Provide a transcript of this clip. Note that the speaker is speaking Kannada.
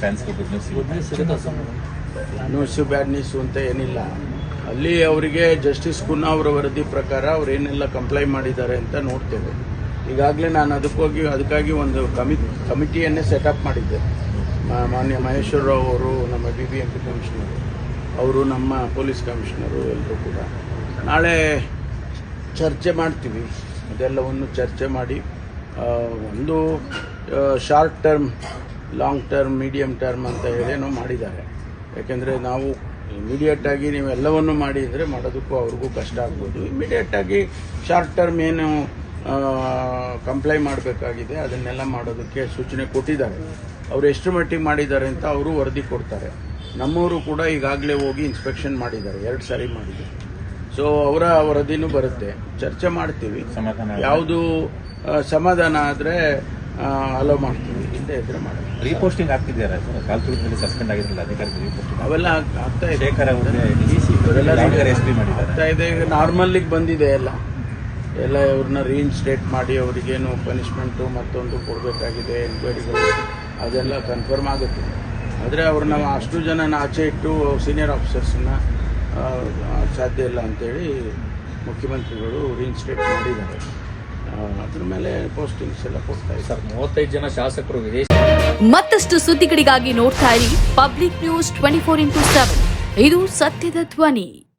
ಫ್ಯಾನ್ಸ್ಗೆ ಗುಡ್ ನ್ಯೂಸ್ ನ್ಯೂಸು ಬ್ಯಾಡ್ ನ್ಯೂಸು ಅಂತ ಏನಿಲ್ಲ. ಅಲ್ಲಿ ಅವರಿಗೆ ಜಸ್ಟಿಸ್ ಕುನ್ನಾ ಅವರ ವರದಿ ಪ್ರಕಾರ ಅವ್ರು ಏನೆಲ್ಲ ಕಂಪ್ಲೈ ಮಾಡಿದ್ದಾರೆ ಅಂತ ನೋಡ್ತೇವೆ. ಈಗಾಗಲೇ ನಾನು ಅದಕ್ಕಾಗಿ ಒಂದು ಕಮಿಟಿಯನ್ನೇ ಸೆಟಪ್ ಮಾಡಿದ್ದೆ. ಮಾನ್ಯ ಮಹೇಶ್ವರ ರಾವ್ ಅವರು, ನಮ್ಮ BBMP ಕಮಿಷನರು ಅವರು, ನಮ್ಮ ಪೊಲೀಸ್ ಕಮಿಷನರು ಎಲ್ಲರೂ ಕೂಡ ನಾಳೆ ಚರ್ಚೆ ಮಾಡ್ತೀವಿ. ಅದೆಲ್ಲವನ್ನು ಚರ್ಚೆ ಮಾಡಿ ಒಂದು short term, long term, medium term ಅಂತ ಹೇಳೇನೋ ಮಾಡಿದ್ದಾರೆ. ಯಾಕೆಂದರೆ ನಾವು ಇಮಿಡಿಯೇಟಾಗಿ ನೀವು ಎಲ್ಲವನ್ನು ಮಾಡಿ ಅಂದರೆ ಮಾಡೋದಕ್ಕೂ ಅವ್ರಿಗೂ ಕಷ್ಟ ಆಗ್ಬೋದು. ಇಮಿಡಿಯೇಟಾಗಿ ಶಾರ್ಟ್ ಟರ್ಮ್ ಏನು ಕಂಪ್ಲೈ ಮಾಡಬೇಕಾಗಿದೆ ಅದನ್ನೆಲ್ಲ ಮಾಡೋದಕ್ಕೆ ಸೂಚನೆ ಕೊಟ್ಟಿದ್ದಾರೆ. ಅವರು ಎಷ್ಟು ಮಟ್ಟಿಗೆ ಮಾಡಿದ್ದಾರೆ ಅಂತ ಅವರು ವರದಿ ಕೊಡ್ತಾರೆ. ನಮ್ಮವರು ಕೂಡ ಈಗಾಗಲೇ ಹೋಗಿ ಇನ್ಸ್ಪೆಕ್ಷನ್ ಮಾಡಿದ್ದಾರೆ, 2 ಸಾರಿ ಮಾಡಿದ್ದಾರೆ. ಸೊ ಅವರ ವರದಿನೂ ಬರುತ್ತೆ, ಚರ್ಚೆ ಮಾಡ್ತೀವಿ. ಯಾವುದು ಸಮಾಧಾನ ಆದರೆ ಅಲೋ ಮಾಡ್ತೀವಿ, ಇಲ್ಲದೆ ಇದ್ರೆ ಮಾಡೋದು. ರೀಪೋಸ್ಟಿಂಗ್ ಆಗ್ತಿದ್ದಾರೆ ಸರ್, ಕಾಲ್ತುಳಿನಲ್ಲಿ ಸಸ್ಪೆಂಡ್ ಆಗಿರಲಿಲ್ಲ ಅಧಿಕಾರಿಗಳು ರೀಪೋಸ್ಟಿಂಗ್ ಅವೆಲ್ಲ ಆಗ್ತಾ ಇದೆ. ಶೇಖರ್ SP ಮಾಡಿದ್ದಾರೆ, ಆಗ್ತಾ ಇದೆ. ಈಗ ನಾರ್ಮಲ್ಲಿಗೆ ಬಂದಿದೆ ಎಲ್ಲ ಇವ್ರನ್ನ ರೀಇನ್ಸ್ಟೇಟ್ ಮಾಡಿ ಅವರಿಗೇನು ಪನಿಷ್ಮೆಂಟು ಮತ್ತೊಂದು ಕೊಡಬೇಕಾಗಿದೆ, ಎನ್ಕ್ವೈರಿಗಳು ಅದೆಲ್ಲ ಕನ್ಫರ್ಮ್ ಆಗುತ್ತೆ. ಆದರೆ ಅವ್ರನ್ನ ಅಷ್ಟು ಜನನ ಆಚೆ ಇಟ್ಟು ಸೀನಿಯರ್ ಆಫೀಸರ್ಸನ್ನ ಸಾಧ್ಯ ಇಲ್ಲ ಅಂತೇಳಿ ಮುಖ್ಯಮಂತ್ರಿಗಳು ರೀಇನ್ಸ್ಟೇಟ್ ಮಾಡಿದ್ದಾರೆ. ಅದ್ರ ಮೇಲೆ ಪೋಸ್ಟಿಂಗ್ಸ್ ಎಲ್ಲ ಕೊಡ್ತಾ ಇದ್ದಾರೆ. 35 ಜನ ಶಾಸಕರು ವಿದೇಶ. ಮತ್ತಷ್ಟು ಸುದ್ದಿಗಳಿಗಾಗಿ ನೋಡ್ತಾ ಇರಿ ಪಬ್ಲಿಕ್ ನ್ಯೂಸ್ 24x7. ಇದು ಸತ್ಯದ ಧ್ವನಿ.